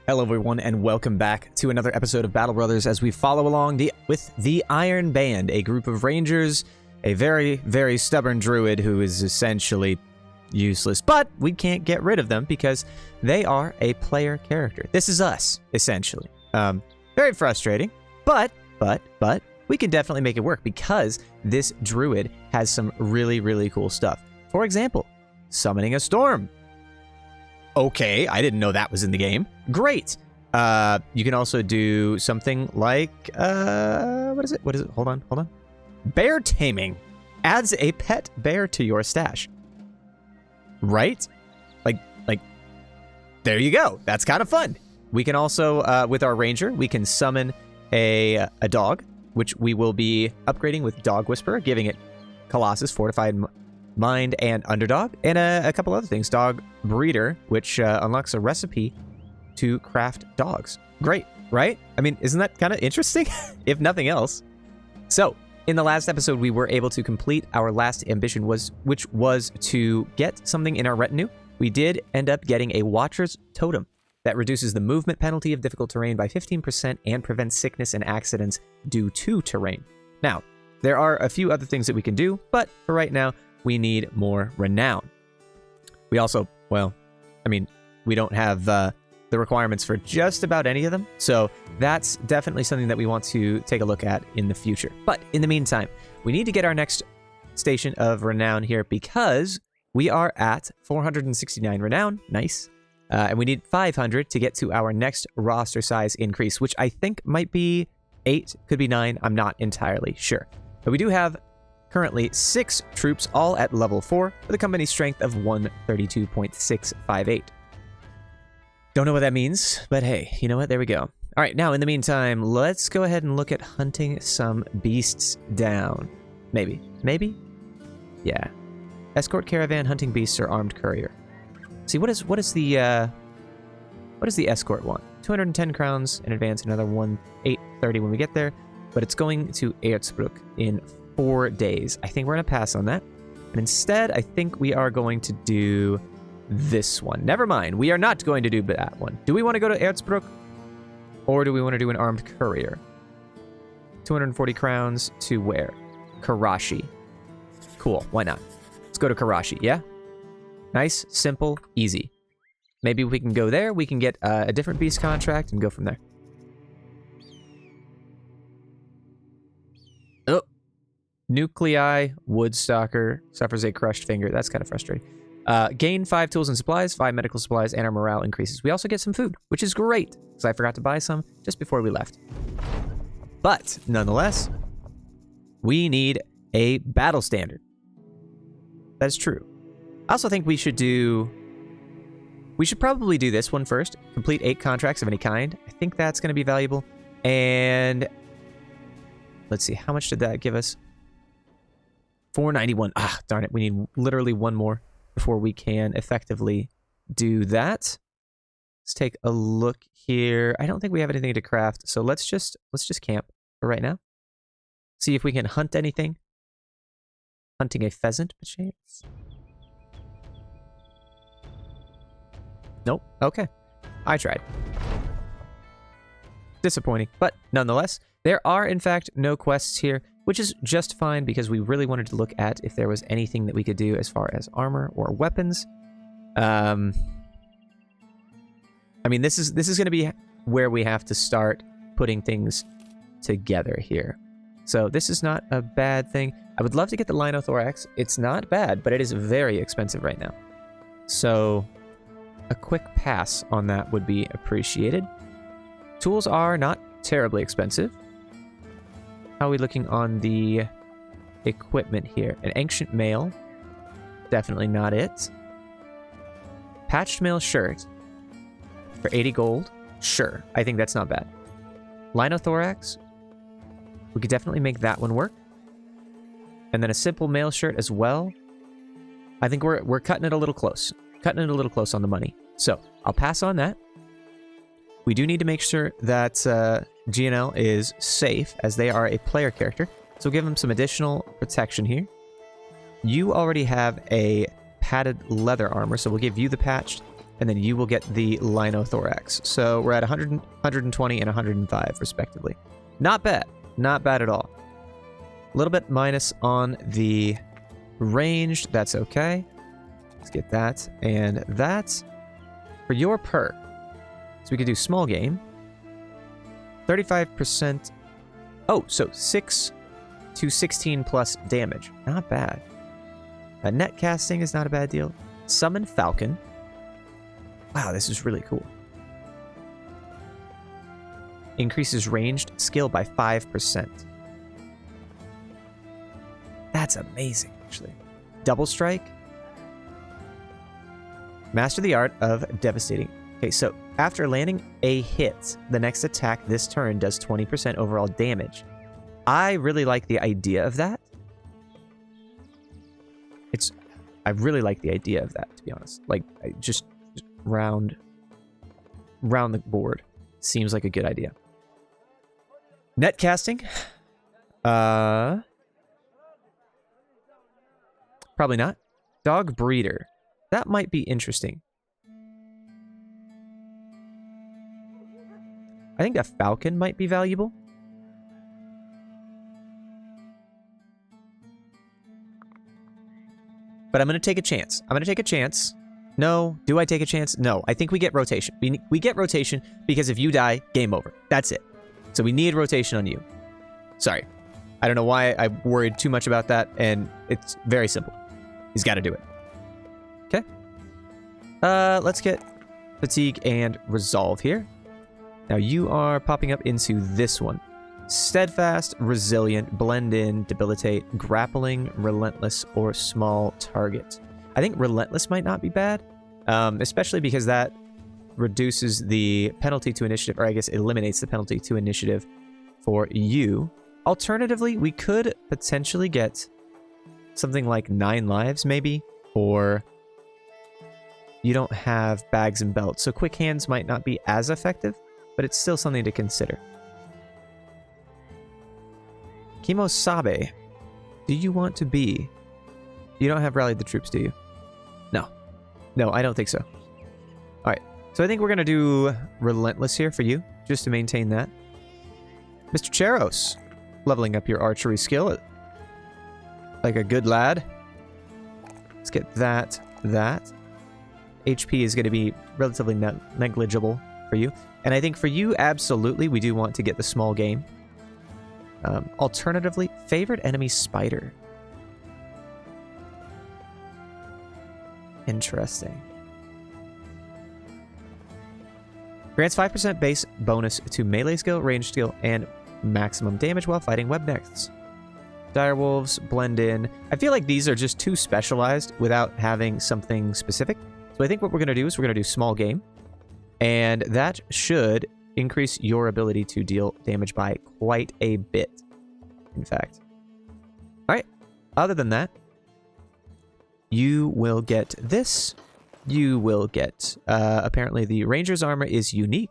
Hello everyone and welcome back to another episode of Battle Brothers as we follow along with the Iron Band, a group of rangers, a very, very stubborn druid who is essentially useless, but we can't get rid of them because they are a player character. This is us, essentially. Very frustrating, but we can definitely make it work because this druid has some really, really cool stuff. For example, summoning a storm. Okay, I didn't know that was in the game. Great. You can also do something like, what is it? Hold on. Bear taming. Adds a pet bear to your stash. Right? Like, there you go. That's kind of fun. We can also, with our ranger, we can summon a dog, which we will be upgrading with Dog Whisperer, giving it Colossus, Fortified Mind, and Underdog, and a couple other things. Dog Breeder, which unlocks a recipe to craft dogs. Great, right? I mean, isn't that kind of interesting? If nothing else. So, in the last episode, we were able to complete our last ambition, which was to get something in our retinue. We did end up getting a Watcher's Totem that reduces the movement penalty of difficult terrain by 15% and prevents sickness and accidents due to terrain. Now, there are a few other things that we can do, but for right now, we need more renown. We also, well, I mean, we don't have the requirements for just about any of them, so that's definitely something that we want to take a look at in the future. But in the meantime, we need to get our next station of renown here because we are at 469 renown. Nice. And we need 500 to get to our next roster size increase, which I think might be 8, could be 9. I'm not entirely sure. But we do have currently 6 troops, all at level 4, with a company strength of 132.658. Don't know what that means, but hey, you know what? There we go. All right, now in the meantime, let's go ahead and look at hunting some beasts down. Maybe? Yeah. Escort caravan, hunting beasts, or armed courier. See, what is the escort want? 210 crowns in advance, another 830 when we get there, but it's going to Ep.3 in 4 days. I think we're going to pass on that. And instead, I think we are going to do this one. Never mind. We are not going to do that one. Do we want to go to Ep.3? Or do we want to do an armed courier? 240 crowns to where? Karashi. Cool. Why not? Let's go to Karashi, yeah? Nice, simple, easy. Maybe we can go there. We can get a different beast contract and go from there. Oh. Nuclei, Woodstalker, suffers a crushed finger. That's kind of frustrating. Gain 5 tools and supplies, 5 medical supplies, and our morale increases. We also get some food, which is great, because I forgot to buy some just before we left. But, nonetheless, we need a battle standard. That is true. I also think we should probably do this one first. Complete 8 contracts of any kind. I think that's going to be valuable. And let's see, how much did that give us? 491. Ah, darn it. We need literally one more before we can effectively do that. Let's take a look here. I don't think we have anything to craft, so let's just camp for right now. See if we can hunt anything. Hunting a pheasant, perchance. Nope. Okay. I tried. Disappointing, but nonetheless, there are in fact no quests here, which is just fine because we really wanted to look at if there was anything that we could do as far as armor or weapons. I mean, this is going to be where we have to start putting things together here. So this is not a bad thing. I would love to get the Linothorax. It's not bad, but it is very expensive right now. So a quick pass on that would be appreciated. Tools are not terribly expensive. How are we looking on the equipment here? An ancient mail. Definitely not it. Patched mail shirt. For 80 gold. Sure. I think that's not bad. Linothorax. We could definitely make that one work. And then a simple mail shirt as well. I think we're cutting it a little close. Cutting it a little close on the money. So, I'll pass on that. We do need to make sure that GNL is safe, as they are a player character. So give them some additional protection here. You already have a padded leather armor, so we'll give you the patched. And then you will get the linothorax. So we're at 100, 120, and 105, respectively. Not bad. Not bad at all. A little bit minus on the ranged. That's okay. Let's get that and that. For your perk, so we could do small game. 35%. Oh, so 6 to 16 plus damage. Not bad. Net casting is not a bad deal. Summon Falcon. Wow, this is really cool. Increases ranged skill by 5%. That's amazing, actually. Double strike. Master the art of devastating. Okay, so after landing a hit, the next attack this turn does 20% overall damage. I really like the idea of that. I really like the idea of that, to be honest. Like, just round the board. Seems like a good idea. Net casting. Probably not. Dog breeder. That might be interesting. I think a falcon might be valuable. But I'm going to take a chance. I'm going to take a chance. No. Do I take a chance? No. I think we get rotation. We get rotation because if you die, game over. That's it. So we need rotation on you. Sorry. I don't know why I worried too much about that, and it's very simple. He's got to do it. Okay. Let's get fatigue and resolve here. Now you are popping up into this one. Steadfast, resilient, blend in, debilitate, grappling, relentless, or small target. I think relentless might not be bad, especially because that reduces the penalty to initiative, or I guess eliminates the penalty to initiative for you. Alternatively, we could potentially get something like 9 lives, maybe, or you don't have bags and belts, so quick hands might not be as effective, but it's still something to consider. Kimosabe, do you want to be? You don't have rallied the troops, do you? No. No, I don't think so. All right. So I think we're going to do relentless here for you, just to maintain that. Mr. Cheros, leveling up your archery skill like a good lad. Let's get that. HP is going to be relatively negligible for you. And I think for you, absolutely, we do want to get the small game. Alternatively, favorite enemy spider. Interesting. Grants 5% base bonus to melee skill, range skill, and maximum damage while fighting web nests. Direwolves, blend in. I feel like these are just too specialized without having something specific. So I think what we're going to do is we're going to do small game. And that should increase your ability to deal damage by quite a bit, in fact. All right. Other than that, you will get this. You will get... apparently, the Ranger's armor is unique.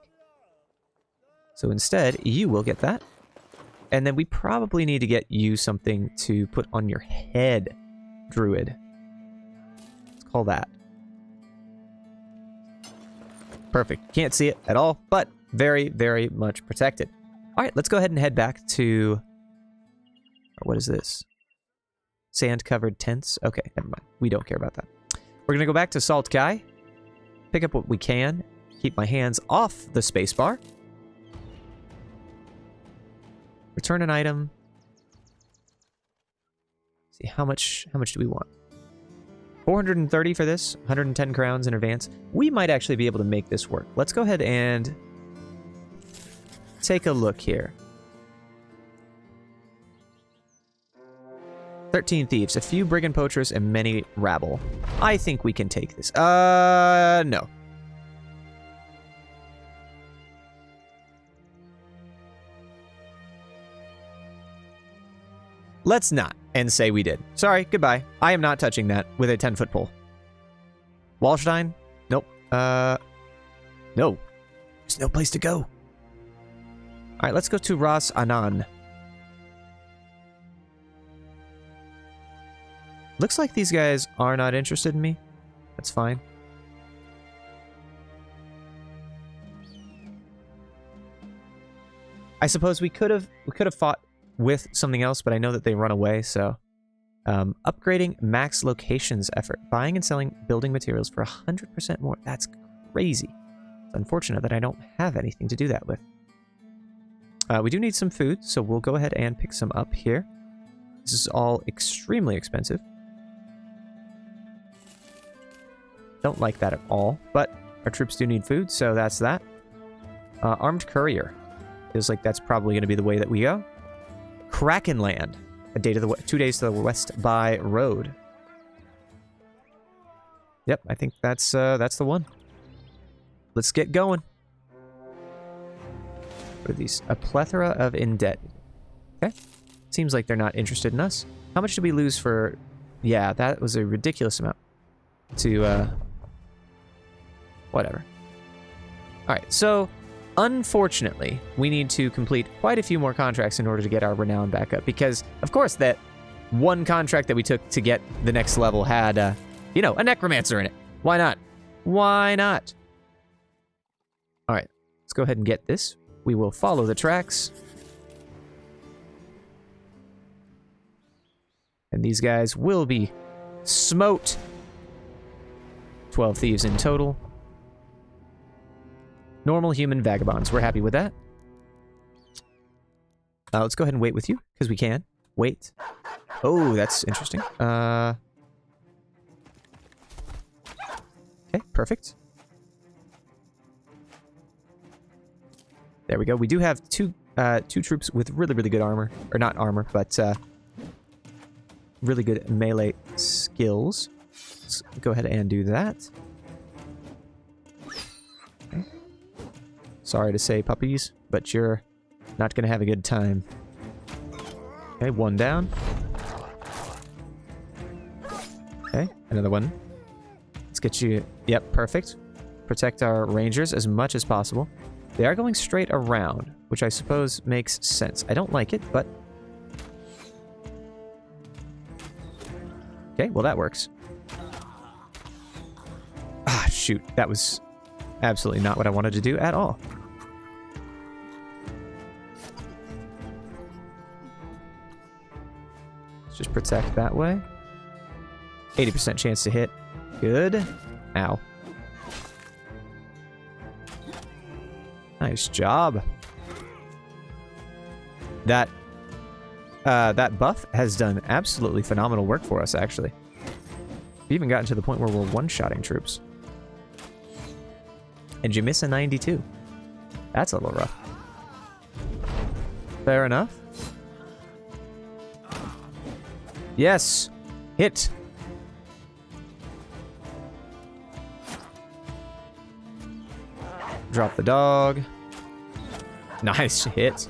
So instead, you will get that. And then we probably need to get you something to put on your head, Druid. Let's call that. Perfect. Can't see it at all, but very, very much protected. All right, let's go ahead and head back to... What is this? Sand-covered tents? Okay, never mind. We don't care about that. We're going to go back to Salt Kai, pick up what we can, keep my hands off the spacebar, return an item. See, how much do we want? 430 for this, 110 crowns in advance. We might actually be able to make this work. Let's go ahead and take a look here. 13 thieves, a few brigand poachers, and many rabble. I think we can take this. No. Let's not, and say we did. Sorry, goodbye. I am not touching that with a 10-foot pole. Wallstein? Nope. No. There's no place to go. All right, let's go to Ras Anan. Looks like these guys are not interested in me. That's fine. I suppose we could have fought with something else, but I know that they run away, so... upgrading max locations effort. Buying and selling building materials for 100% more. That's crazy. It's unfortunate that I don't have anything to do that with. We do need some food, so we'll go ahead and pick some up here. This is all extremely expensive. Don't like that at all, but our troops do need food, so that's that. Armed courier. Feels like that's probably going to be the way that we go. Krakenland. A day to the 2 days to the west by road. Yep, I think that's the one. Let's get going. What are these? A plethora of indebted. Okay. Seems like they're not interested in us. How much did we lose for... Yeah, that was a ridiculous amount. To, whatever. Alright, so... Unfortunately, we need to complete quite a few more contracts in order to get our renown back up. Because, of course, that one contract that we took to get the next level had, you know, a necromancer in it. Why not? Why not? Alright, let's go ahead and get this. We will follow the tracks. And these guys will be smote. 12 thieves in total. Normal human vagabonds. We're happy with that. Let's go ahead and wait with you, because we can. Wait. Oh, that's interesting. Okay, perfect. There we go. We do have two troops with really, really good armor. Or not armor, but really good melee skills. Let's go ahead and do that. Okay. Sorry to say, puppies, but you're not going to have a good time. Okay, one down. Okay, another one. Let's get you... Yep, perfect. Protect our rangers as much as possible. They are going straight around, which I suppose makes sense. I don't like it, but... Okay, well that works. Ah, shoot. That was absolutely not what I wanted to do at all. Let's just protect that way. 80% chance to hit. Good. Ow. Nice job. That buff has done absolutely phenomenal work for us, actually. We've even gotten to the point where we're one-shotting troops. And you miss a 92. That's a little rough. Fair enough. Yes! Hit! Drop the dog. Nice hit,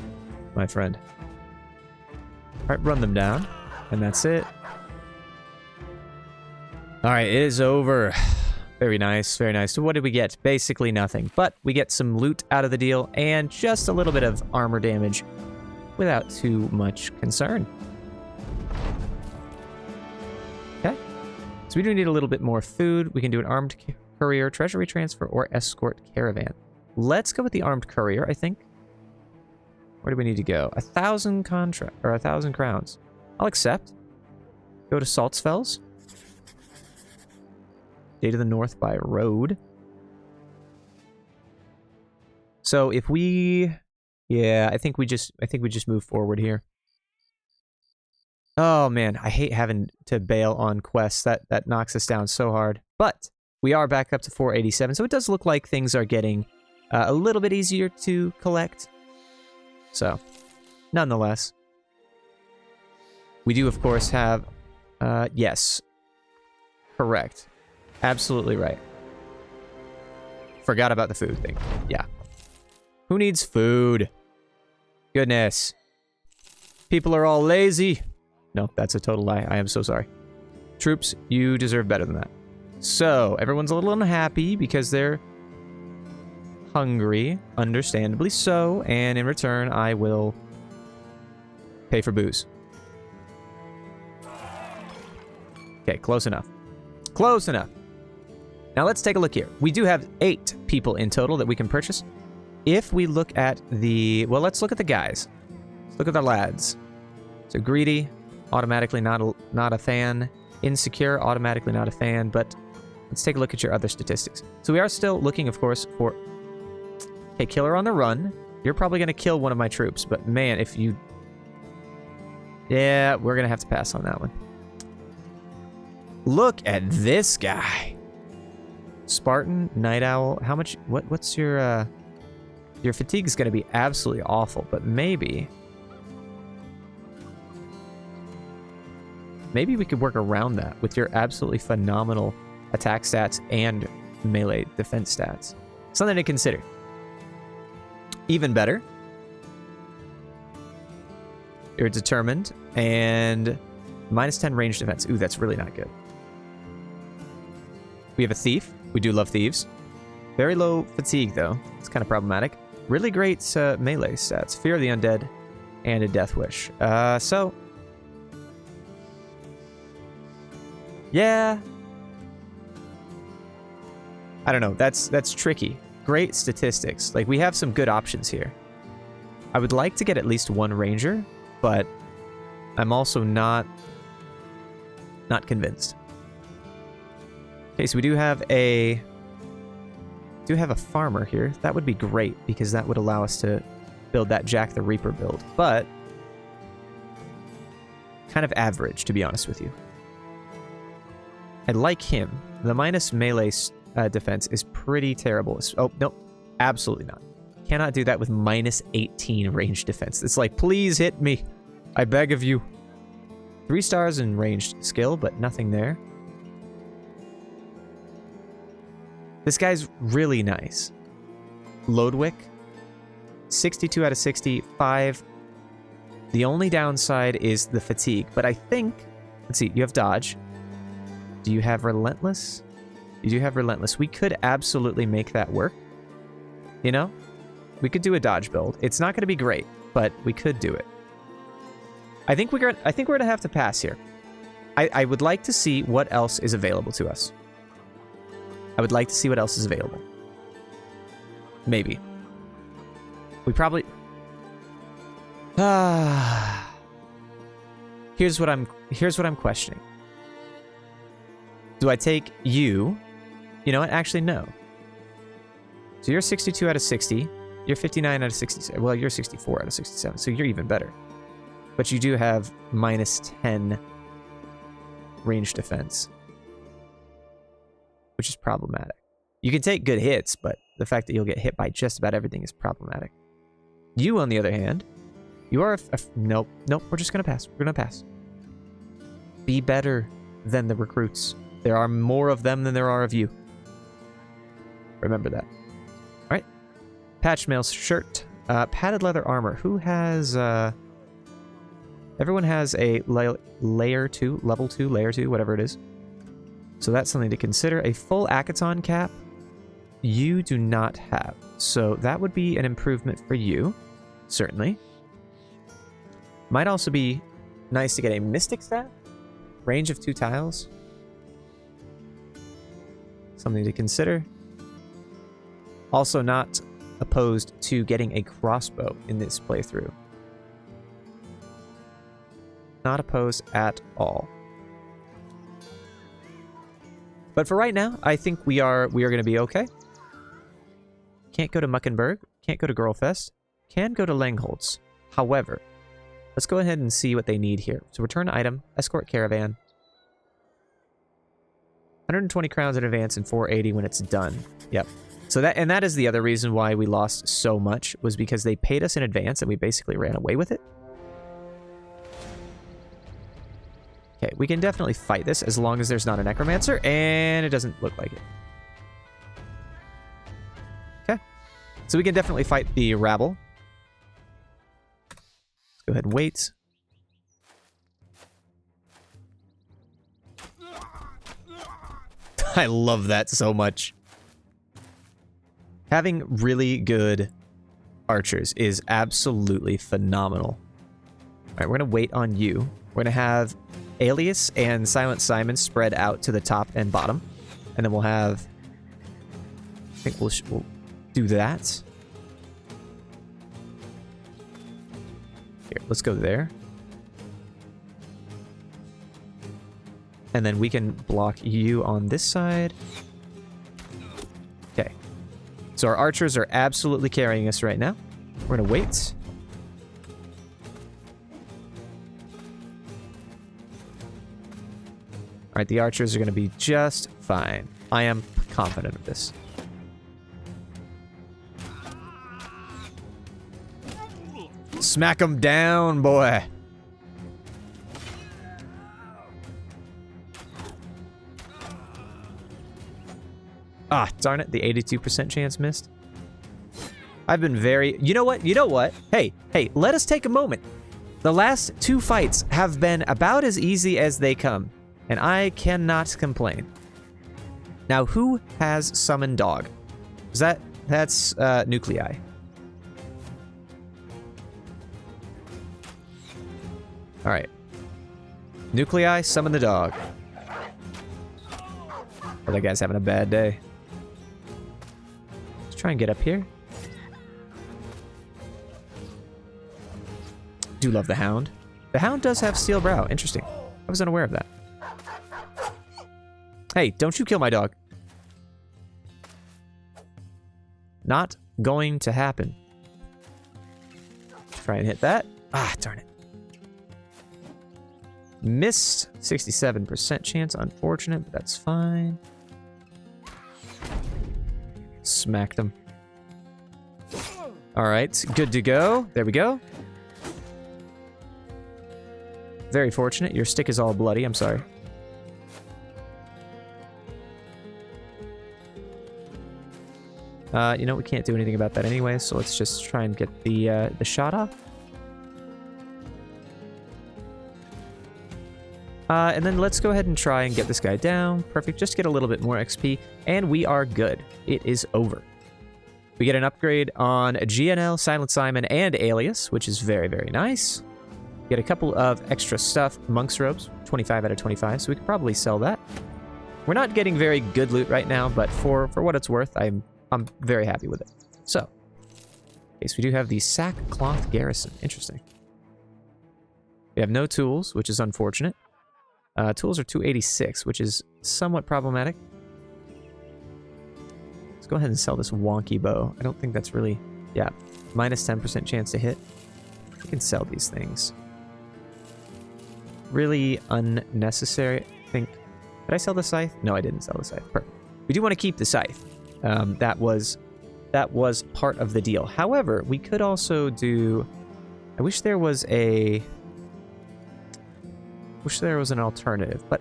my friend. Alright, run them down. And that's it. Alright, it is over. Very nice, very nice. So what did we get? Basically nothing. But we get some loot out of the deal and just a little bit of armor damage without too much concern. Okay. So we do need a little bit more food. We can do an armed courier, treasury transfer, or escort caravan. Let's go with the armed courier, I think. Where do we need to go? 1,000 contract or 1,000 crowns. I'll accept. Go to Saltzfels. Day to the north by road. So if we, yeah, I think we just move forward here. Oh man, I hate having to bail on quests. That knocks us down so hard. But we are back up to 487, so it does look like things are getting a little bit easier to collect. So, nonetheless, we do, of course, have... yes. Correct. Absolutely right. Forgot about the food thing. Yeah. Who needs food? Goodness. People are all lazy. No, that's a total lie. I am so sorry. Troops, you deserve better than that. So, everyone's a little unhappy because they're hungry, understandably so, and in return, I will pay for booze. Okay, close enough. Close enough. Now let's take a look here. We do have 8 people in total that we can purchase. if we look at the... Well, let's look at the guys. Let's look at the lads. So greedy, automatically not a fan. Insecure, automatically not a fan. But let's take a look at your other statistics. So we are still looking, of course, for... Okay, killer on the run. You're probably going to kill one of my troops. But man, if you... Yeah, we're going to have to pass on that one. Look at this guy. Spartan, Night Owl. How much... What's your... Your fatigue is going to be absolutely awful, but maybe we could work around that with your absolutely phenomenal attack stats and melee defense stats. Something to consider. Even better, you're determined and minus 10 range defense. Ooh, that's really not good. We have a thief. We do love thieves. Very low fatigue, though. It's kind of problematic. Really great melee stats. Fear of the Undead and a Death Wish. So... Yeah. I don't know. That's tricky. Great statistics. Like, we have some good options here. I would like to get at least one ranger, but I'm also not convinced. Okay, so we do have a farmer here. That would be great because that would allow us to build that Jack the Reaper build, but kind of average, to be honest with you. I like him. The minus melee defense is pretty terrible. Oh, no, absolutely not. Cannot do that with minus 18 range defense. It's like, please hit me. I beg of you. 3 stars in ranged skill, but nothing there. This guy's really nice. Lodwick, 62 out of 65. The only downside is the fatigue, but I think... Let's see, you have dodge. Do you have relentless? You do have relentless. We could absolutely make that work. You know? We could do a dodge build. It's not going to be great, but we could do it. I think we're going to have to pass here. I would like to see what else is available to us. I would like to see what else is available. Maybe. We probably... Here's what I'm questioning. Do I take you? You know what? Actually, no. So you're 62 out of 60. You're 59 out of 67. Well, you're 64 out of 67, so you're even better. But you do have minus 10 range defense, which is problematic. You can take good hits, but the fact that you'll get hit by just about everything is problematic. You, on the other hand, you are nope, we're just going to pass. We're going to pass. Be better than the recruits. There are more of them than there are of you. Remember that. All right. Patch mail shirt. Padded leather armor. Who has... Everyone has a layer 2, level 2, layer 2, whatever it is. So that's something to consider. A full Akaton cap, you do not have. So that would be an improvement for you, certainly. Might also be nice to get a Mystic staff. Range of 2 tiles. Something to consider. Also not opposed to getting a crossbow in this playthrough. Not opposed at all. But for right now, I think we are going to be okay. Can't go to Muckenberg. Can't go to Girlfest. Can go to Langholtz. However, let's go ahead and see what they need here. So return item, escort caravan. 120 crowns in advance and 480 when it's done. Yep. So that is the other reason why we lost so much, was because they paid us in advance and we basically ran away with it. Okay, we can definitely fight this as long as there's not a necromancer, and it doesn't look like it. Okay. So we can definitely fight the rabble. Let's go ahead and wait. I love that so much. Having really good archers is absolutely phenomenal. All right, we're going to wait on you. We're going to have Alias and Silent Simon spread out to the top and bottom. And then we'll have... I think we'll do that. Here, let's go there. And then we can block you on this side. Okay. So our archers are absolutely carrying us right now. We're gonna wait. Alright, the archers are gonna be just fine. I am confident of this. Smack them down, boy. Ah, darn it. The 82% chance missed. I've been very... You know what? You know what? Hey, let us take a moment. The last 2 fights have been about as easy as they come, and I cannot complain. Now, who has summoned dog? Is that's nuclei. All right. Nuclei, summon the dog. Oh, that guy's having a bad day. Let's try and get up here. Do love the hound. The hound does have steel brow. Interesting. I was unaware of that. Hey, don't you kill my dog. Not going to happen. Try and hit that. Ah, darn it. Missed. 67% chance. Unfortunate, but that's fine. Smacked him. All right, good to go. There we go. Very fortunate. Your stick is all bloody. I'm sorry. You know, we can't do anything about that anyway, so let's just try and get the shot off. And then let's go ahead and try and get this guy down. Perfect. Just get a little bit more XP, and we are good. It is over. We get an upgrade on GNL, Silent Simon, and Alias, which is very, very nice. Get a couple of extra stuff. Monk's Robes, 25 out of 25, so we could probably sell that. We're not getting very good loot right now, but for what it's worth, I'm very happy with it. So, okay, so we do have the Sackcloth Garrison. Interesting. We have no tools, which is unfortunate. Tools are 286, which is somewhat problematic. Let's go ahead and sell this wonky bow. I don't think that's really... Yeah, minus 10% chance to hit. We can sell these things. Really unnecessary, I think. Did I sell the scythe? No, I didn't sell the scythe. Perfect. We do want to keep the scythe. That was part of the deal. However, we could also do... I wish there was an alternative, but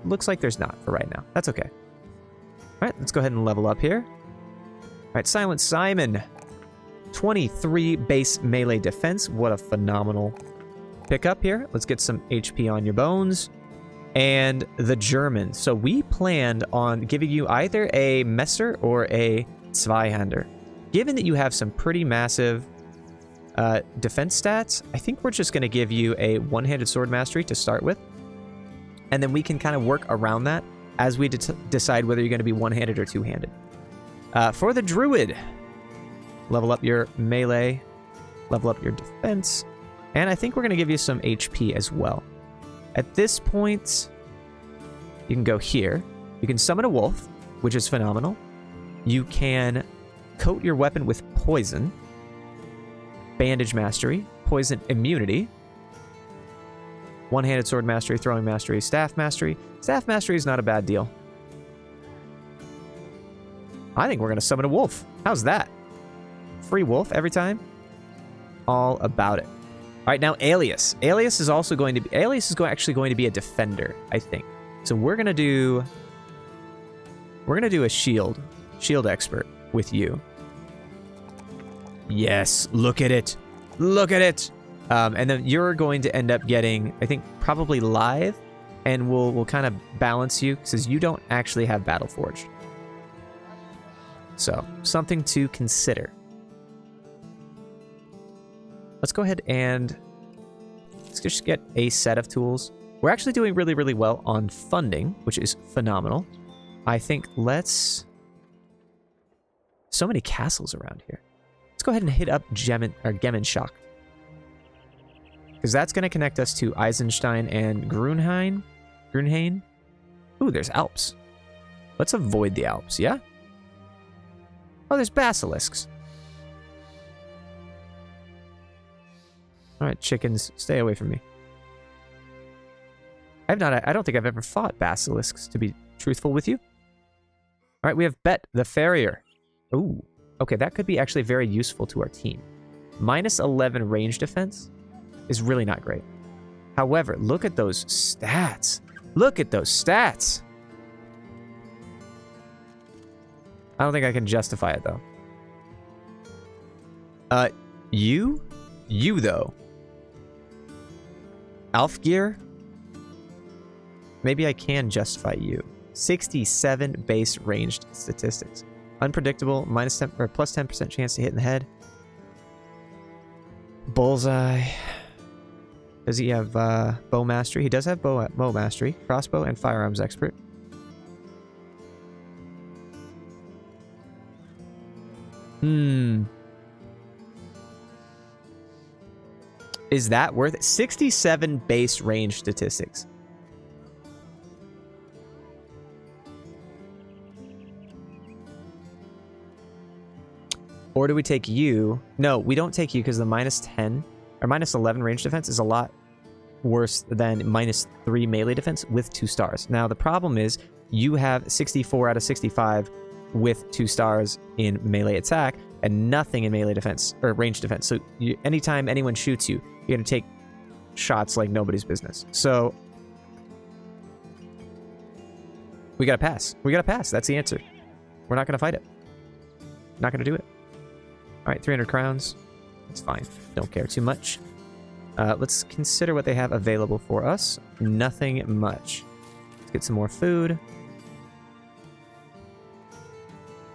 looks like there's not for right now. That's okay. All right, let's go ahead and level up here. All right, Silent Simon. 23 base melee defense. What a phenomenal pickup here. Let's get some HP on your bones. And the German. So we planned on giving you either a Messer or a Zweihander. Given that you have some pretty massive defense stats, I think we're just going to give you a one-handed sword mastery to start with. And then we can kind of work around that as we decide whether you're going to be one-handed or two-handed. For the Druid, level up your melee, level up your defense, and I think we're going to give you some HP as well. At this point, you can go here. You can summon a wolf, which is phenomenal. You can coat your weapon with poison, bandage mastery, poison immunity, one-handed sword mastery, throwing mastery, staff mastery. Staff mastery is not a bad deal. I think we're going to summon a wolf. How's that? Free wolf every time? All about it. All right, now Alias. Alias is also going to be... Alias is actually going to be a defender, I think. So we're going to do... We're going to do a shield expert with you. Yes, look at it. Look at it. And then you're going to end up getting, I think, probably live, and we'll kind of balance you because you don't actually have Battle Forged. So, something to consider. Let's go ahead and let's just get a set of tools. We're actually doing really, really well on funding, which is phenomenal. I think let's... So many castles around here. Let's go ahead and hit up Gemenshock. Because that's going to connect us to Eisenstein and Grunhain. Ooh, there's Alps. Let's avoid the Alps, yeah? Oh, there's basilisks. All right, chickens, stay away from me. I don't think I've ever fought basilisks, to be truthful with you. All right, we have Bet the Farrier. Ooh, okay, that could be actually very useful to our team. Minus 11 range defense is really not great. However, look at those stats. Look at those stats. I don't think I can justify it, though. You though. Alfgear? Maybe I can justify you. 67 base ranged statistics. Unpredictable, minus 10 or plus 10% chance to hit in the head. Bullseye. Does he have bow mastery? He does have bow mastery, crossbow, and firearms expert. Is that worth it? 67 base range statistics. Or do we take you? No, we don't take you because the minus 10 or minus 11 range defense is a lot worse than minus 3 melee defense with 2 stars. Now, the problem is you have 64 out of 65 with 2 stars in melee attack and nothing in melee defense or range defense. So anytime anyone shoots you, you're going to take shots like nobody's business. So we got to pass. We got to pass. That's the answer. We're not going to fight it. Not going to do it. All right, 300 crowns. That's fine. Don't care too much. Let's consider what they have available for us. Nothing much. Let's get some more food.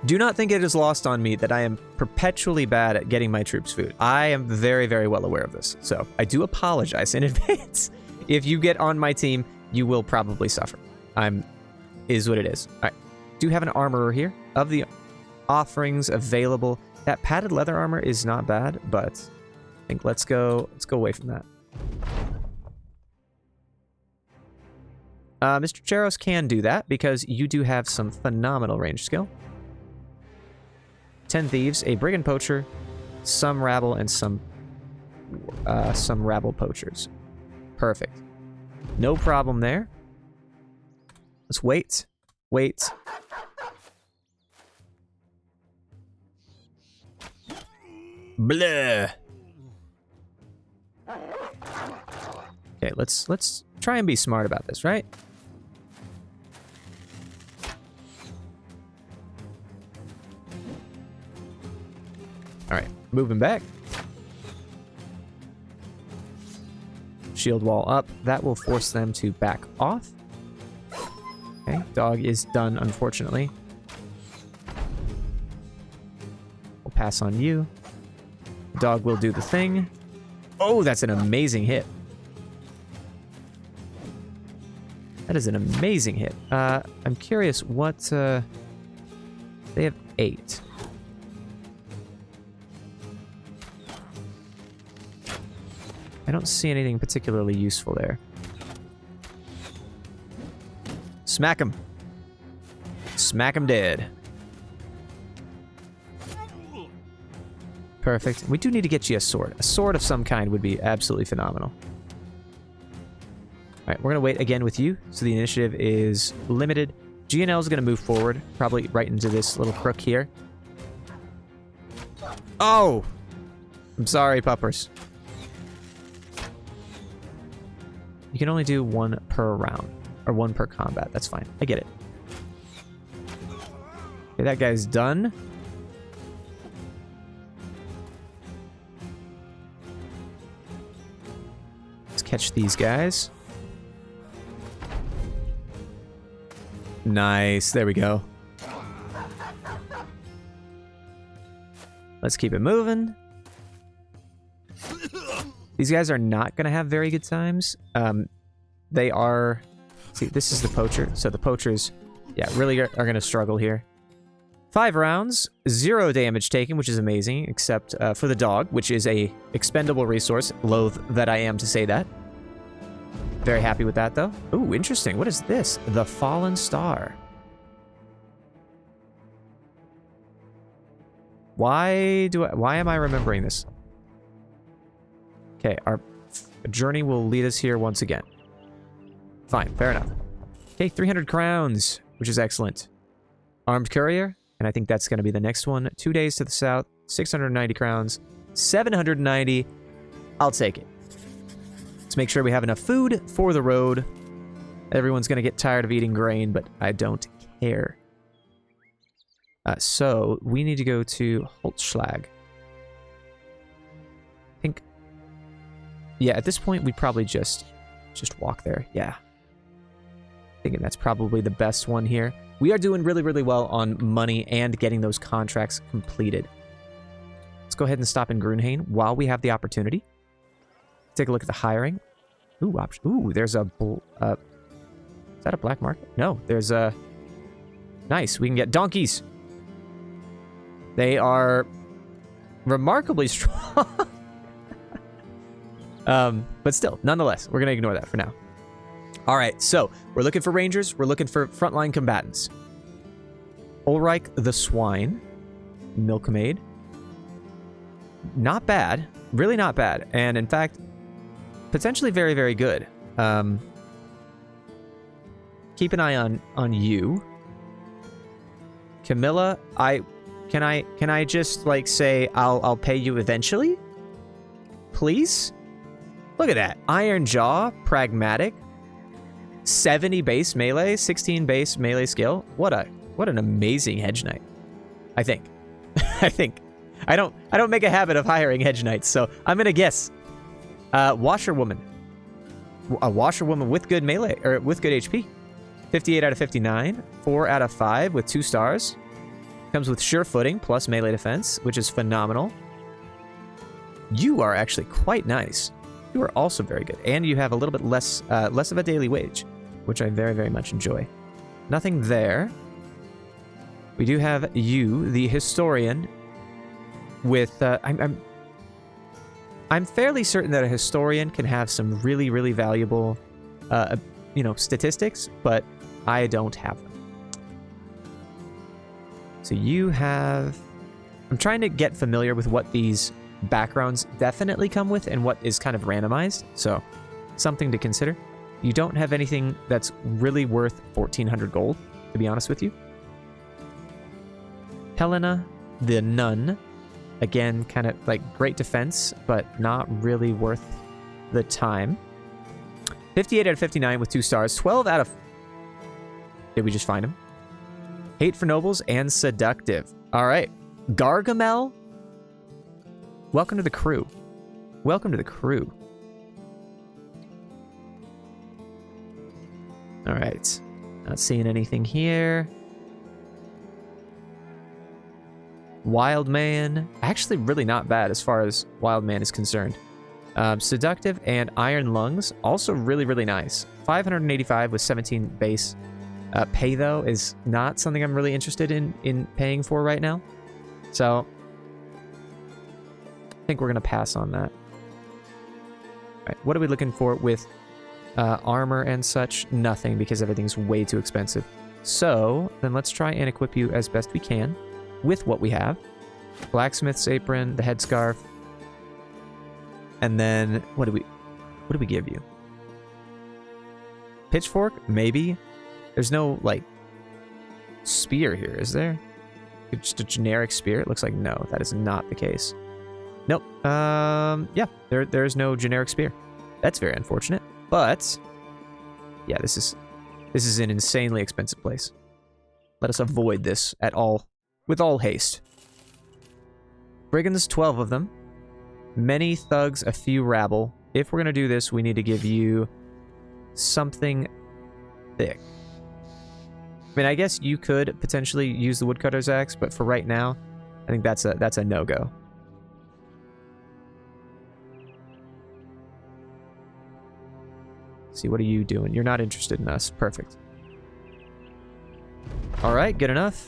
Do not think it is lost on me that I am perpetually bad at getting my troops food. I am very, very well aware of this. So I do apologize in advance. If you get on my team, you will probably suffer. Is what it is. All right. Do have an armorer here. Of the offerings available, that padded leather armor is not bad, but I think let's go away from that. Mr. Cheros can do that because you do have some phenomenal range skill. 10 thieves, a brigand poacher, some rabble, and some rabble poachers. Perfect. No problem there. Let's wait. Wait. Blah. Okay, let's try and be smart about this, right? All right, moving back. Shield wall up. That will force them to back off. Okay, dog is done, unfortunately. We'll pass on you. Dog will do the thing. Oh, that's an amazing hit. That is an amazing hit. I'm curious what... they have 8. I don't see anything particularly useful there. Smack him. Smack him dead. Perfect. We do need to get you a sword. A sword of some kind would be absolutely phenomenal. All right, we're going to wait again with you. So the initiative is limited. GNL is going to move forward, probably right into this little crook here. Oh! I'm sorry, puppers. You can only do 1 per round, or 1 per combat. That's fine. I get it. Okay, that guy's done. Let's catch these guys. Nice. There we go. Let's keep it moving. These guys are not going to have very good times. They are... See, this is the poacher. So the poachers, yeah, really are going to struggle here. 5 rounds, 0 damage taken, which is amazing, except for the dog, which is a expendable resource. Loath that I am to say that. Very happy with that, though. Ooh, interesting. What is this? The Fallen Star. Why am I remembering this? Okay, our journey will lead us here once again. Fine, fair enough. Okay, 300 crowns, which is excellent. Armed courier, and I think that's going to be the next one. 2 days to the south, 690 crowns, 790. I'll take it. Let's make sure we have enough food for the road. Everyone's going to get tired of eating grain, but I don't care. So we need to go to Holzschlag. I think, yeah, at this point we'd probably just walk there. Yeah, thinking that's probably the best one here. We are doing really, really well on money and getting those contracts completed. Let's go ahead and stop in Grunhain while we have the opportunity. Take a look at the hiring. Ooh, ooh, there's a is that a black market? No, there's a nice. We can get donkeys. They are remarkably strong. But still, nonetheless, we're going to ignore that for now. All right, so we're looking for rangers. We're looking for frontline combatants. Ulrich the Swine. Milkmaid. Not bad. Really not bad. And in fact, potentially very, very good. Keep an eye on you. Camilla, Can I just, like, say I'll pay you eventually? Please? Look at that. Iron Jaw, Pragmatic, 70 base melee, 16 base melee skill. What an amazing hedge knight. I think. I don't make a habit of hiring hedge knights, so I'm gonna guess. Washerwoman. A washerwoman with good melee, or with good HP. 58 out of 59, 4 out of 5 with 2 stars. Comes with sure footing plus melee defense, which is phenomenal. You are actually quite nice. You are also very good, and you have a little bit less of a daily wage, which I very, very much enjoy. Nothing there. We do have you, the historian, with I'm fairly certain that a historian can have some really, really valuable, statistics, but I don't have them. So you have... I'm trying to get familiar with what these backgrounds definitely come with and what is kind of randomized, so something to consider. You don't have anything that's really worth 1,400 gold, to be honest with you. Helena, the nun. Again, kind of like great defense, but not really worth the time. 58 out of 59 with 2 stars. 12 out of... Did we just find him? Hate for nobles and seductive. All right. Gargamel. Welcome to the crew. Welcome to the crew. All right. Not seeing anything here. Wild Man. Actually, really not bad as far as Wild Man is concerned. Seductive and Iron Lungs. Also really, really nice. 585 with 17 base. Pay, though, is not something I'm really interested in paying for right now. So, I think we're going to pass on that. All right, what are we looking for with armor and such? Nothing, because everything's way too expensive. So, then let's try and equip you as best we can with what we have. Blacksmith's apron, the headscarf. And then, what do we give you? Pitchfork? Maybe. There's no, like, spear here, is there? Just a generic spear? It looks like no, that is not the case. Nope. Yeah, there's no generic spear. That's very unfortunate. But, yeah, this is an insanely expensive place. Let us avoid this at all, with all haste. Brigands, 12 of them. Many thugs, a few rabble. If we're going to do this, we need to give you something thick. I mean, I guess you could potentially use the woodcutter's axe, but for right now, I think that's a no-go. See, what are you doing? You're not interested in us. Perfect. All right, good enough.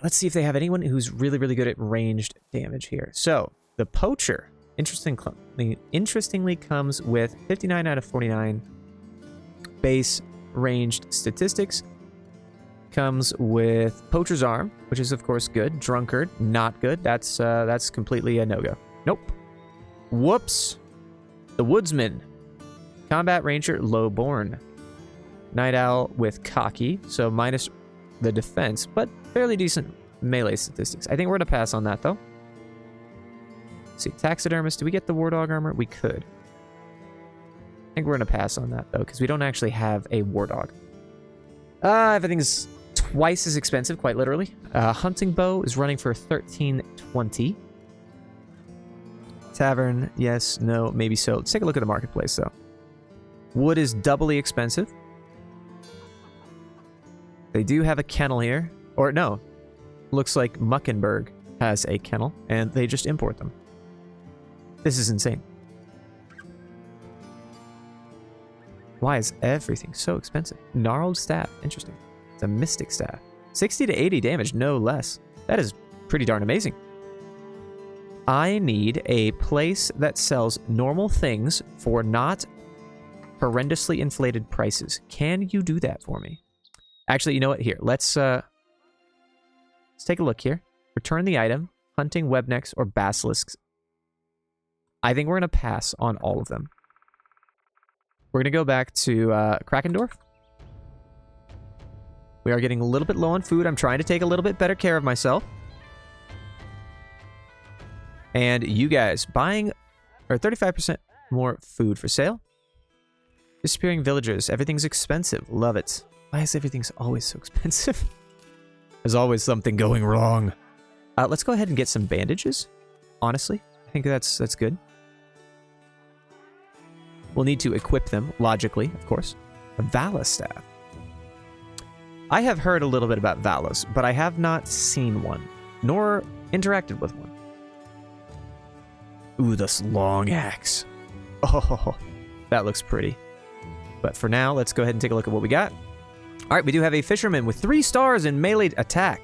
let's see if they have anyone who's really, really good at ranged damage here. So, the Poacher, interestingly comes with 59 out of 49 base ranged statistics. Comes with Poacher's Arm, which is, of course, good. Drunkard, not good. That's completely a no-go. Nope. Whoops. The Woodsman. Combat Ranger, Lowborn. Night Owl with Cocky, so minus the defense, but fairly decent melee statistics. I think we're going to pass on that, though. Let's see, Taxidermist, do we get the War Dog armor? We could. I think we're going to pass on that, though, because we don't actually have a War Dog. Everything's twice as expensive, quite literally. Hunting Bow is running for 1320. Tavern, yes, no, maybe so. Let's take a look at the marketplace, though. Wood is doubly expensive. They do have a kennel here. Or no, looks like Muckenberg has a kennel, and they just import them. This is insane. Why is everything so expensive? Gnarled Staff, interesting. It's a Mystic Staff. 60 to 80 damage, no less. That is pretty darn amazing. I need a place that sells normal things for not horrendously inflated prices. Can you do that for me? Actually, you know what? Here, let's take a look here. Return the item, hunting, webnecks, or basilisks. I think we're going to pass on all of them. We're going to go back to Krakendorf. We are getting a little bit low on food. I'm trying to take a little bit better care of myself. And you guys, buying or 35% more food for sale. Disappearing villagers. Everything's expensive. Love it. Why is everything always so expensive? There's always something going wrong. Let's go ahead and get some bandages. Honestly, I think that's good. We'll need to equip them, logically, of course. A Vala Staff. I have heard a little bit about Valas, but I have not seen one, nor interacted with one. Ooh, this long axe. Oh, that looks pretty. But for now, let's go ahead and take a look at what we got. All right, we do have a fisherman with 3 stars in melee attack.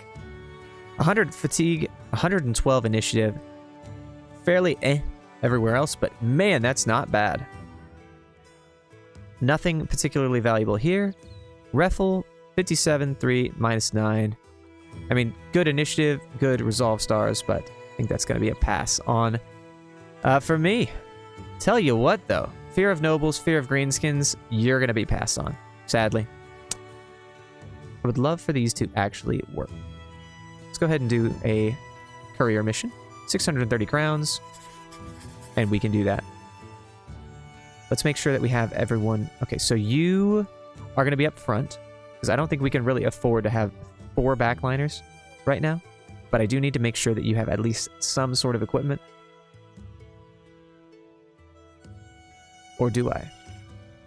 100 fatigue, 112 initiative. Fairly everywhere else, but man, that's not bad. Nothing particularly valuable here. Reffle, 57, 3, -9. I mean, good initiative, good resolve stars, but I think that's going to be a pass on for me. Tell you what, though. Fear of Nobles, Fear of Greenskins, you're going to be passed on, sadly. I would love for these to actually work. Let's go ahead and do a courier mission. 630 crowns, and we can do that. Let's make sure that we have everyone. Okay, so you are going to be up front, because I don't think we can really afford to have 4 backliners right now, but I do need to make sure that you have at least some sort of equipment. Or do I?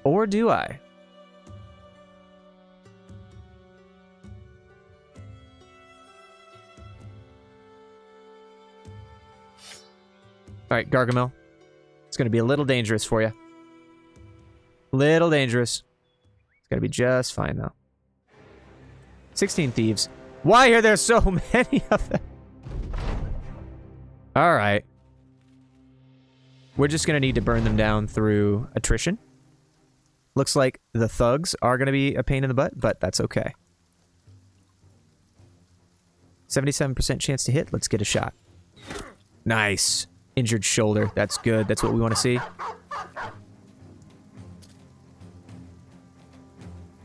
Or do I? All right, Gargamel. It's going to be a little dangerous for you. Little dangerous. It's going to be just fine, though. 16 thieves. Why are there so many of them? All right. We're just going to need to burn them down through attrition. Looks like the thugs are going to be a pain in the butt, but that's okay. 77% chance to hit. Let's get a shot. Nice. Injured shoulder. That's good. That's what we want to see. All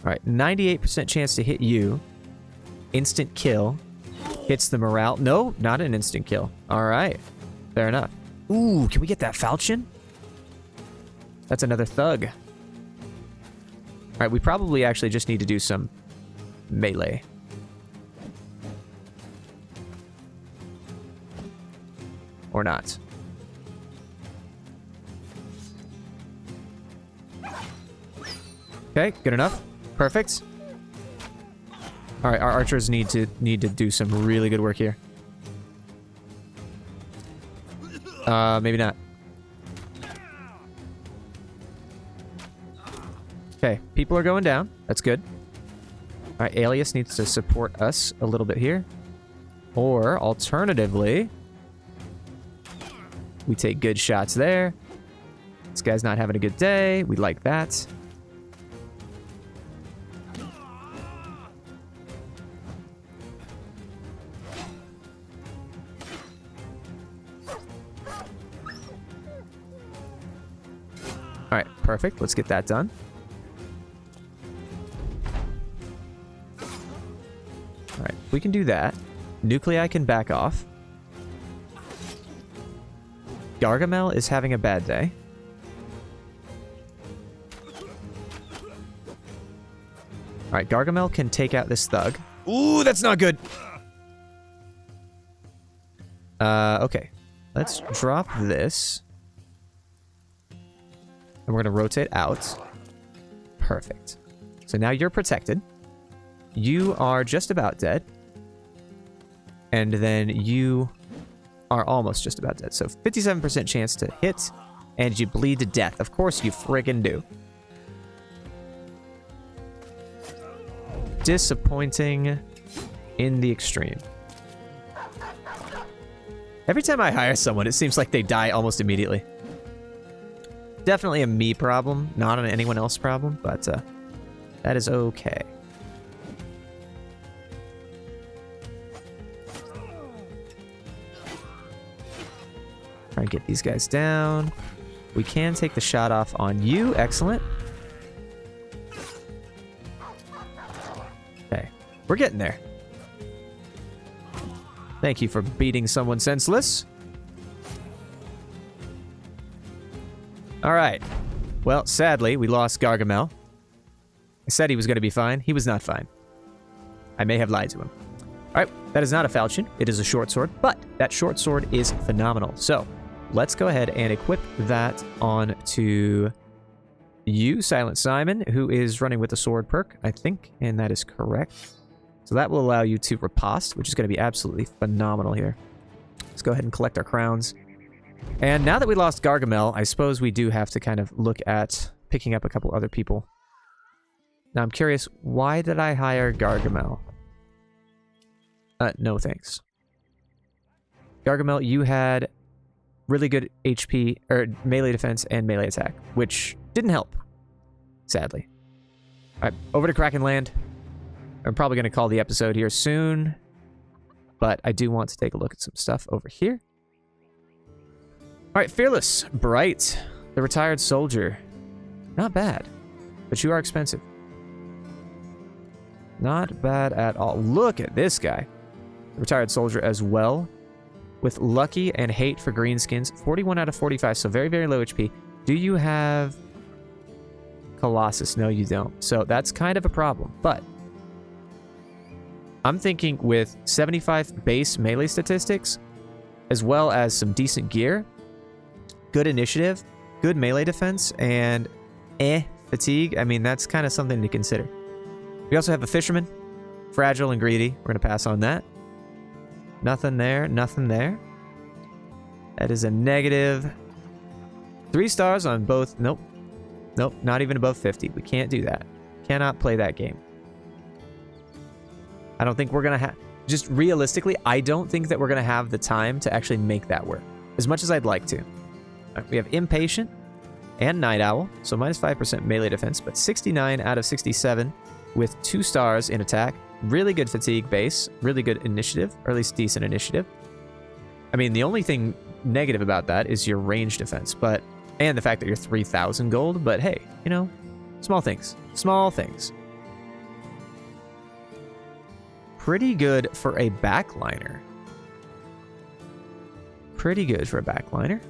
right. 98% chance to hit you. Instant kill. Hits the morale. No, not an instant kill. All right. Fair enough. Ooh, can we get that falchion? That's another thug. All right, we probably actually just need to do some melee. Or not. Okay, good enough. Perfect. All right, our archers need to do some really good work here. Maybe not. Okay, people are going down. That's good. All right, Alias needs to support us a little bit here. Or, alternatively, we take good shots there. This guy's not having a good day. We like that. All right, perfect. Let's get that done. All right, we can do that. Nuclei can back off. Gargamel is having a bad day. All right, Gargamel can take out this thug. Ooh, that's not good. Okay. Let's drop this. And we're going to rotate out. Perfect. So now you're protected. You are just about dead. And then you are almost just about dead. So 57% chance to hit. And you bleed to death. Of course you friggin' do. Disappointing in the extreme. Every time I hire someone, it seems like they die almost immediately. Definitely a me problem, not an anyone else problem, but that is okay. Try and get these guys down. We can take the shot off on you. Excellent. Okay, we're getting there. Thank you for beating someone senseless. All right. Well, sadly, we lost Gargamel. I said he was going to be fine. He was not fine. I may have lied to him. All right. That is not a falchion. It is a short sword, but that short sword is phenomenal. So let's go ahead and equip that on to you, Silent Simon, who is running with the sword perk, I think, and that is correct. So that will allow you to riposte, which is going to be absolutely phenomenal here. Let's go ahead and collect our crowns. And now that we lost Gargamel, I suppose we do have to kind of look at picking up a couple other people. Now I'm curious, why did I hire Gargamel? No thanks. Gargamel, you had really good HP, or melee defense and melee attack, which didn't help, sadly. All right, over to Kraken Land. I'm probably going to call the episode here soon, but I do want to take a look at some stuff over here. All right, Fearless, Bright, the retired soldier. Not bad, but you are expensive. Not bad at all. Look at this guy. Retired soldier as well, with Lucky and Hate for greenskins. 41 out of 45, so very, very low HP. Do you have Colossus? No, you don't. So that's kind of a problem, but I'm thinking with 75 base melee statistics, as well as some decent gear, good initiative, good melee defense, and fatigue. I mean, that's kind of something to consider. We also have a fisherman, fragile and greedy. We're going to pass on that. Nothing there, nothing there. That is a negative. 3 stars on both. Nope. Nope, not even above 50. We can't do that. Cannot play that game. I don't think we're going to have... Just realistically, I don't think that we're going to have the time to actually make that work. As much as I'd like to. Right, we have Impatient and Night Owl. So minus 5% melee defense, but 69 out of 67 with 2 stars in attack. Really good fatigue base. Really good initiative, or at least decent initiative. I mean, the only thing negative about that is your range defense, but... And the fact that you're 3,000 gold, but hey, you know, small things. Small things. Pretty good for a backliner. Pretty good for a backliner.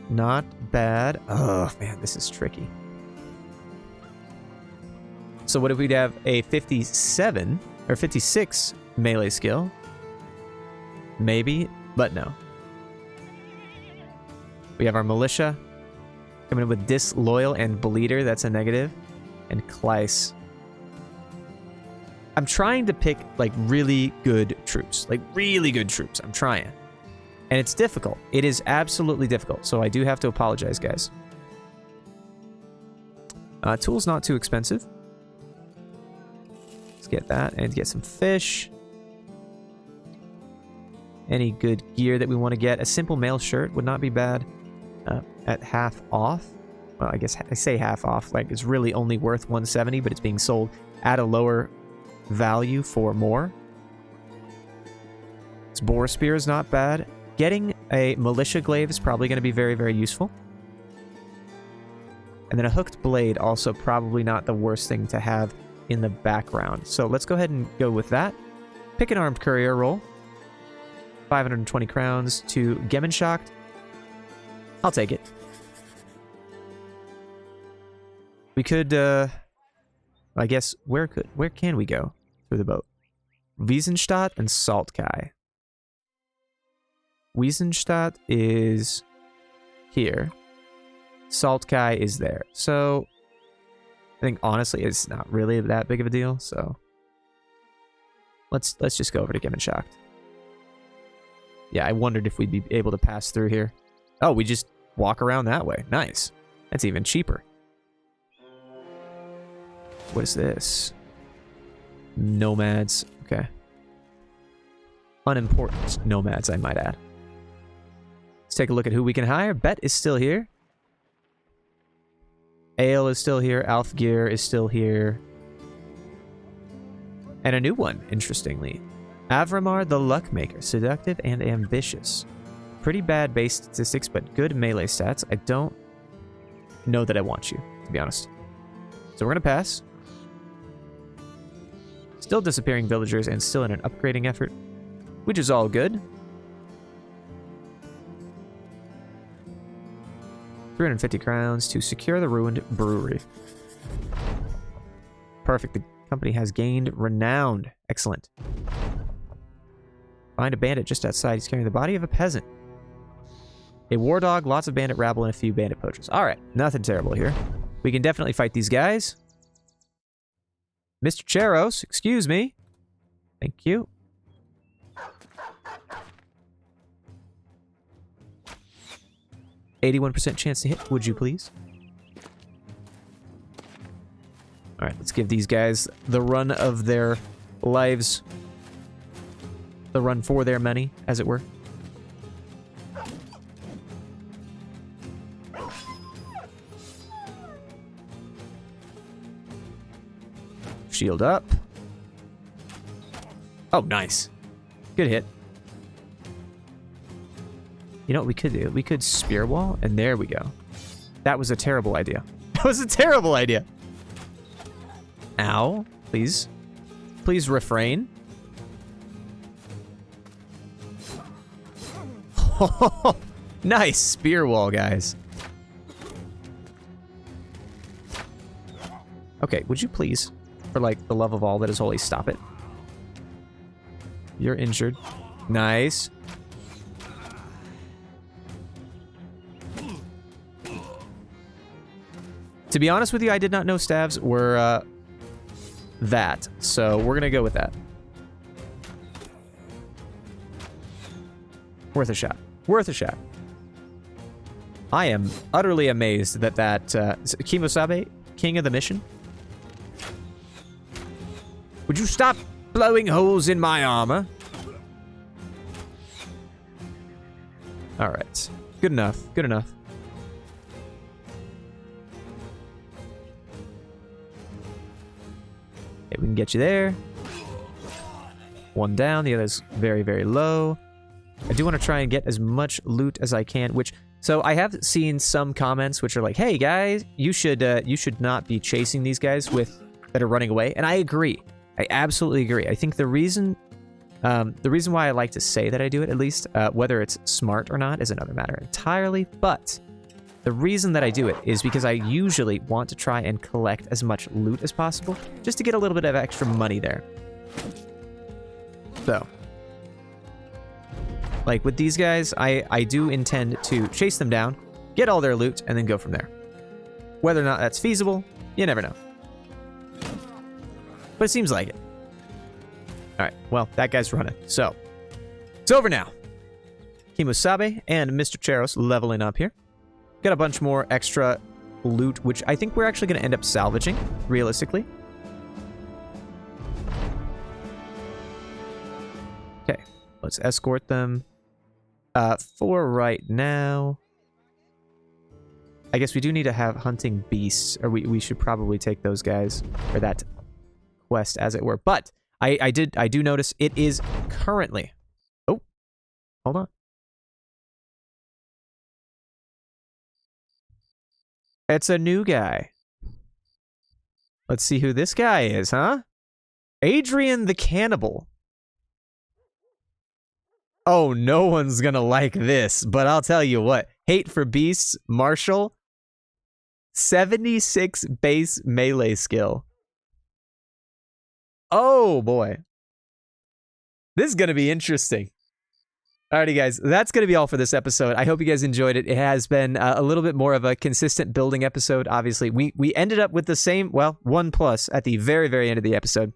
Not bad. Oh, man, this is tricky. So what if we'd have a 57 or 56 melee skill? Maybe, but no. We have our Militia coming in with Disloyal and Bleeder. That's a negative. And Kleiss. I'm trying to pick, like, really good troops. Like, really good troops. I'm trying. And it's difficult. It is absolutely difficult. So I do have to apologize, guys. Tool's not too expensive. Let's get that and get some fish. any good gear that we want to get. A simple mail shirt would not be bad at half off. Well, I guess I say half off. Like, it's really only worth 170, but it's being sold at a lower value for more. This boar spear is not bad. Getting a militia glaive is probably going to be very, very useful. And then a hooked blade, also probably not the worst thing to have in the background. So let's go ahead and go with that. Pick an armed courier roll. 520 crowns to Gemenschacht. I'll take it. We could, I guess, where can we go through the boat? Wiesenstadt and Saltkai. Wiesenstadt is here. Saltkai is there. So, I think, honestly, it's not really that big of a deal, so let's just go over to Gemenschacht. Yeah, I wondered if we'd be able to pass through here. Oh, we just walk around that way. Nice. That's even cheaper. What is this? Nomads. Okay. Unimportant nomads, I might add. Let's take a look at who we can hire. Bet is still here. Ale is still here. Alfgeir is still here. And a new one, interestingly. Avramar the Luckmaker. Seductive and ambitious. Pretty bad base statistics, but good melee stats. I don't know that I want you, to be honest. So we're going to pass. Still disappearing villagers and still in an upgrading effort, which is all good. 350 crowns to secure the ruined brewery. Perfect. The company has gained renown. Excellent. Find a bandit just outside. He's carrying the body of a peasant. A war dog, lots of bandit rabble, and a few bandit poachers. Alright, nothing terrible here. We can definitely fight these guys. Mr. Cheros, excuse me. Thank you. %81 chance to hit, would you please? Alright, let's give these guys the run of their lives. The run for their money, as it were. Shield up. Oh, nice. Good hit. You know what we could do? We could spear wall, and there we go. That was a terrible idea. That was a terrible idea. Ow. Please. Please refrain. Nice spear wall, guys. Okay, would you please, for like the love of all that is holy, stop it? You're injured. Nice. To be honest with you, I did not know stabs were that, so we're gonna go with that. Worth a shot. Worth a shot. I am utterly amazed that Kimosabe, king of the mission. Would you stop blowing holes in my armor? Alright. Good enough. Good enough. Okay, we can get you there. One down. The other's very, very low. I do want to try and get as much loot as I can, which... So I have seen some comments which are like, hey guys, you should not be chasing these guys that are running away. And I agree. I absolutely agree. I think the reason why I like to say that I do it, at least, whether it's smart or not, is another matter entirely. But the reason that I do it is because I usually want to try and collect as much loot as possible, just to get a little bit of extra money there. So, like with these guys, I do intend to chase them down, get all their loot, and then go from there. Whether or not that's feasible, you never know. But it seems like it. Alright, well, that guy's running. So, it's over now. Kimosabe and Mr. Cheros leveling up here. Got a bunch more extra loot, which I think we're actually going to end up salvaging, realistically. Okay. Let's escort them. For right now, I guess we do need to have hunting beasts, or we should probably take those guys for that quest, as it were. But I do notice it is currently. Oh, hold on. It's a new guy. Let's see who this guy is, huh? Adrian the Cannibal. Oh, no one's gonna like this, but I'll tell you what. Hate for Beasts, Marshall. 76 base melee skill. Oh, boy. This is gonna be interesting. Alrighty, guys, that's going to be all for this episode. I hope you guys enjoyed it. It has been a little bit more of a consistent building episode, obviously. We ended up with the same, well, 1+ at the very, very end of the episode.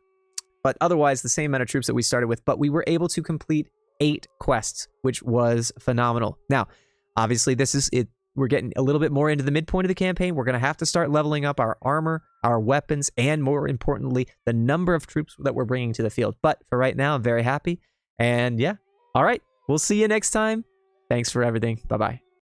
But otherwise, the same amount of troops that we started with. But we were able to complete 8 quests, which was phenomenal. Now, obviously, this is it. We're getting a little bit more into the midpoint of the campaign. We're going to have to start leveling up our armor, our weapons, and more importantly, the number of troops that we're bringing to the field. But for right now, I'm very happy. And yeah, all right. We'll see you next time. Thanks for everything. Bye-bye.